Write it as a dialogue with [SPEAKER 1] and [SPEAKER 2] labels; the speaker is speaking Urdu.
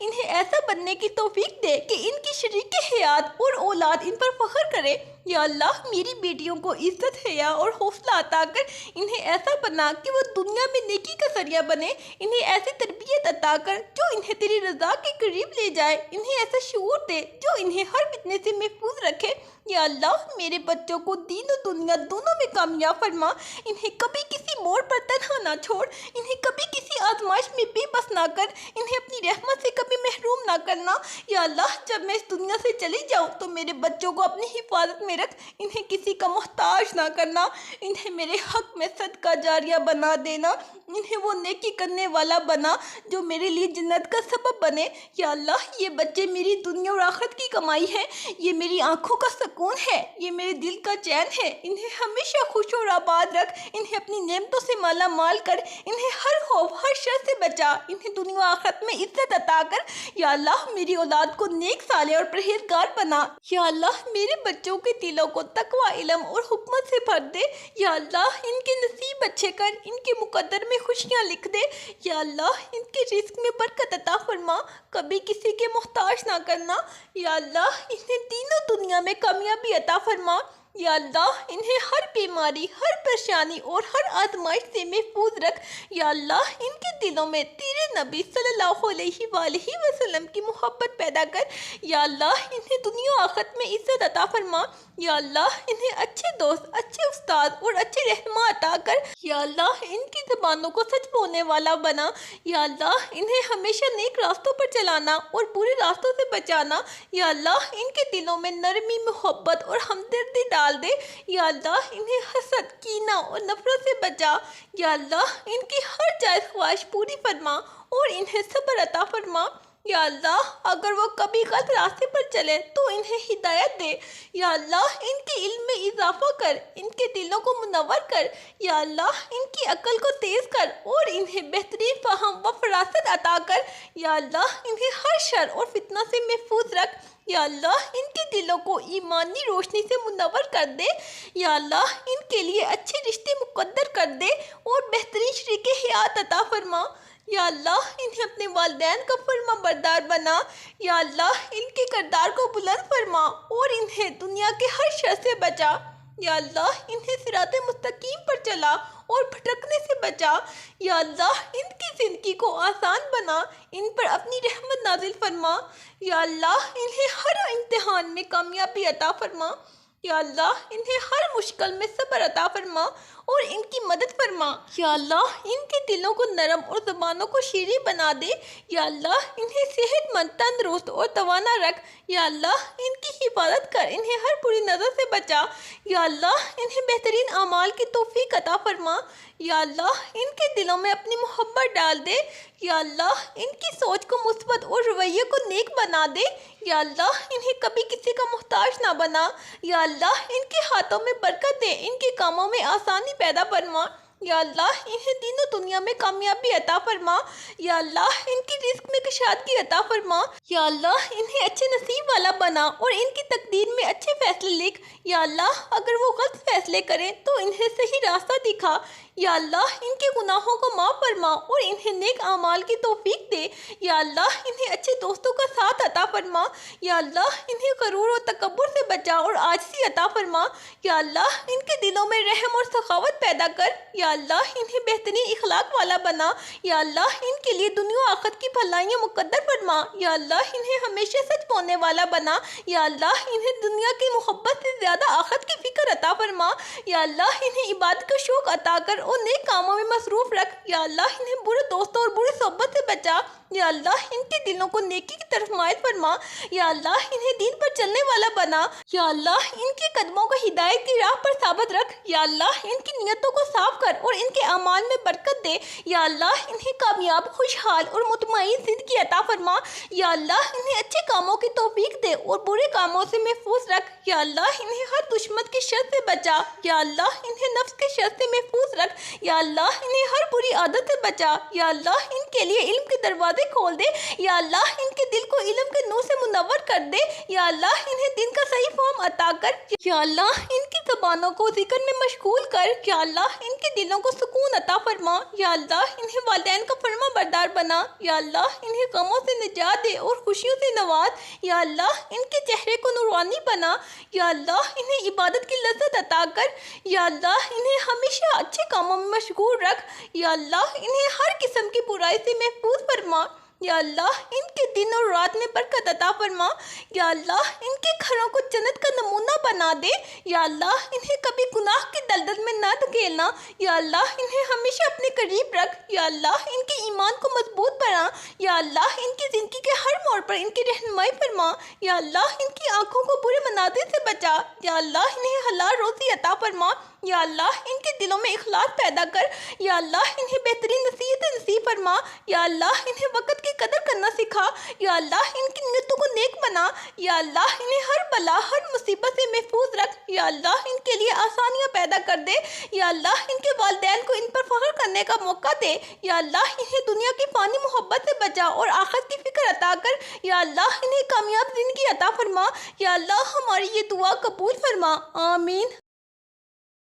[SPEAKER 1] انہیں ایسا بننے کی توفیق دے کہ ان کی شریک حیات اور اولاد ان پر فخر کرے۔ یا اللہ میری بیٹیوں کو عزت، حیا اور حوصلہ عطا کر انہیں ایسا بنا کہ وہ دنیا میں نیکی کا ذریعہ بنے، انہیں ایسی تربیت عطا کر جو انہیں تیری رضا کے قریب لے جائے، انہیں ایسا شعور دے جو انہیں ہر فتنے سے محفوظ رکھے۔ یا اللہ میرے بچوں کو دین و دنیا دونوں میں کامیاب فرما، انہیں کبھی کسی موڑ پر تنہا نہ چھوڑ، انہیں کبھی کسی آزمائش میں بے بس نہ کر، انہیں اپنی رحمت سے کبھی محروم نہ کرنا۔ یا اللہ جب میں اس دنیا سے چلی جاؤں تو میرے بچوں کو اپنی حفاظت میں رکھ، انہیں کسی کا محتاج نہ کرنا، انہیں میرے حق میں صدقہ جاریہ بنا دینا، انہیں وہ نیکی کرنے والا بنا جو میرے لیے جنت کا سبب بنے۔ یا اللہ یہ بچے میری دنیا اور آخرت کی کمائی ہے، یہ میری آنکھوں کا سکون ہے، یہ میرے دل کا چین ہے، انہیں ہمیشہ خوش اور آباد رکھ، انہیں اپنی نعمتوں سے مالا مال کر، انہیں ہر خوف ہر شر سے بچا، انہیں دنیا و آخرت میں عزت عطا کر۔ یا اللہ میری اولاد کو نیک صالح اور پرہیزگار بنا۔ یا اللہ میرے بچوں کے دلوں کو تقوی، علم اور حکمت سے بھر دے۔ یا اللہ ان کے نصیب اچھے کر، ان کے مقدر میں خوشیاں لکھ دے۔ یا اللہ ان کے رزق میں برکت عطا فرما، کبھی کسی کے محتاج نہ کرنا۔ یا اللہ انہیں دین و دنیا میں کامیابی عطا فرما۔ یا اللہ انہیں ہر بیماری، ہر پریشانی اور ہر آزمائش سے محفوظ رکھ۔ یا اللہ ان کے دلوں میں تیرے نبی صلی اللہ علیہ وآلہ وسلم کی محبت پیدا کر۔ یا اللہ انہیں دنیا و آخرت میں عزت عطا فرما۔ یا اللہ انہیں اچھے دوست، اچھے استاد اور اچھے رہنما عطا کر۔ یا اللہ ان کی زبانوں کو سچ بولنے والا بنا۔ یا اللہ انہیں ہمیشہ نیک راستوں پر چلانا اور برے راستوں سے بچانا۔ یا اللہ ان کے دلوں میں نرمی، محبت اور ہمدردی ڈال دے۔ یا اللہ انہیں حسد، کینہ اور نفرت سے بچا۔ یا اللہ ان کی ہر جائز خواہش پوری فرما اور انہیں صبر عطا فرما۔ یا اللہ اگر وہ کبھی غلط راستے پر چلے تو انہیں ہدایت دے۔ یا اللہ ان کے علم میں اضافہ کر، ان کے دلوں کو منور کر۔ یا اللہ ان کی عقل کو تیز کر اور انہیں بہترین فہم و فراست عطا کر۔ یا اللہ انہیں ہر شر اور فتنہ سے محفوظ رکھ۔ یا اللہ ان کے دلوں کو ایمانی روشنی سے منور کر دے۔ یا اللہ ان کے لیے اچھے رشتے مقدر کر دے اور بہترین شریک حیات عطا فرما۔ یا اللہ انہیں اپنے والدین کا فرما بردار بنا۔ یا اللہ ان کے کردار کو بلند فرما اور انہیں دنیا کے ہر شر سے بچا۔ یا اللہ انہیں صراط مستقیم پر چلا اور بھٹکنے سے بچا۔ یا اللہ ان کی زندگی کو آسان بنا، ان پر اپنی رحمت نازل فرما۔ یا اللہ انہیں ہر امتحان میں کامیابی عطا فرما۔ یا اللہ انہیں ہر مشکل میں صبر عطا فرما اور ان کی مدد فرما۔ یا اللہ ان کے دلوں کو نرم اور زبانوں کو شیریں بنا دے۔ یا اللہ انہیں صحت مند، تندرست اور توانا رکھ۔ یا اللہ ان کی حفاظت کر، انہیں ہر بری نظر سے بچا۔ یا اللہ انہیں بہترین اعمال کی توفیق عطا فرما۔ یا اللہ ان کے دلوں میں اپنی محبت ڈال دے۔ یا اللہ ان کی سوچ کو مثبت اور رویے کو نیک بنا دے۔ یا اللہ انہیں کبھی کسی کا محتاج نہ بنا۔ یا اللہ ان کے ہاتھوں میں برکت دے، ان کے کاموں میں آسانی پیدا فرما۔ یا اللہ انہیں دین و دنیا میں کامیابی عطا فرما۔ یا اللہ ان کی رزق میں کشادگی عطا فرما۔ یا اللہ انہیں اچھے نصیب والا بنا اور ان کی تقدیر میں اچھے فیصلے لکھ۔ یا اللہ اگر وہ غلط فیصلے کریں تو انہیں صحیح راستہ دکھا۔ یا اللہ ان کے گناہوں کو معاف فرما اور انہیں نیک اعمال کی توفیق دے۔ یا اللہ انہیں اچھے دوستوں کا ساتھ عطا فرما۔ یا اللہ انہیں غرور و تکبر سے بچا اور عاجزی عطا فرما۔ یا اللہ ان کے دلوں میں رحم اور سخاوت پیدا کر۔ یا اللہ انہیں بہترین اخلاق والا بنا۔ یا اللہ ان کے لیے دنیا و آخرت کی بھلائیاں مقدر فرما۔ یا اللہ انہیں ہمیشہ سچ بولنے والا بنا۔ یا اللہ انہیں دنیا کی محبت سے زیادہ آخرت کی فکر عطا فرما۔ یا اللہ انہیں عبادت کا شوق عطا کر اور نیک کاموں میں مصروف رکھ۔ یا اللہ انہیں برے دوستوں اور برے صحبت سے بچا۔ یا اللہ ان کے دلوں کو نیکی کی طرف مائل فرما۔ یا اللہ انہیں دین پر چلنے والا بنا۔ یا اللہ ان کے قدموں کو ہدایت کی راہ پر ثابت رکھ۔ یا اللہ ان کی نیتوں کو صاف کر اور ان کے اعمال میں برکت دے۔ یا اللہ انہیں کامیاب، خوشحال اور مطمئن زندگی عطا فرما۔ یا اللہ انہیں اچھے کاموں کی توفیق دے اور برے کاموں سے محفوظ رکھ۔ یا اللہ انہیں ہر دشمن کی شر سے بچا۔ یا اللہ انہیں نفس کے شر سے محفوظ رکھ۔ یا اللہ انہیں ہر بری عادت سے بچا۔ یا اللہ ان کے لیے علم کے دروازے کھول دے۔ یا اللہ ان کے دل کو علم کے نور سے منور کر دے۔ یا اللہ انہیں دین کا صحیح فہم عطا کر۔ یا اللہ ان کی زبانوں کو ذکر میں مشغول کر، یا اللہ ان کے دلوں کو سکون عطا فرما، یا اللہ انہیں والدین کا فرما بردار بنا، یا اللہ انہیں غموں سے نجات دے اور خوشیوں سے نواز، یا اللہ ان کے چہرے کو نورانی بنا، یا اللہ انہیں عبادت کی لذت عطا کر، یا اللہ انہیں ہمیشہ اچھے کاموں میں مشغول رکھ، یا اللہ انہیں ہر قسم کی برائی سے محفوظ فرما، یا اللہ ان کے دن اور رات میں برکت عطا فرما، یا اللہ ان کے گھروں کو جنت کا نمونہ بنا دے، یا اللہ انہیں کبھی گناہ کی دلدل میں نہ دھکیلنا، یا اللہ انہیں ہمیشہ اپنے قریب رکھ، یا اللہ ان کے ایمان کو مضبوط بنا، یا اللہ ان کی زندگی کے ہر موڑ پر ان کی رہنمائی فرما، یا اللہ ان کی آنکھوں کو برے مناظر سے بچا، یا اللہ انہیں حلال روزی عطا فرما، یا اللہ ان کے دلوں میں اخلاص پیدا کر، یا اللہ انہیں بہترین نصیحت نصیب فرما، یا اللہ انہیں وقت کی قدر کرنا سکھا، یا اللہ ان کی نیتوں کو نیک بنا، یا اللہ انہیں ہر بلا ہر مصیبت سے محفوظ رکھ، یا اللہ ان کے لیے آسانیاں پیدا کر دے، یا اللہ ان کے والدین کو ان پر فخر کرنے کا موقع دے، یا اللہ انہیں دنیا کی فانی محبت سے بچا اور آخرت کی فکر عطا کر، یا اللہ انہیں کامیاب زندگی عطا فرما، یا اللہ ہماری یہ دعا قبول فرما، آمین۔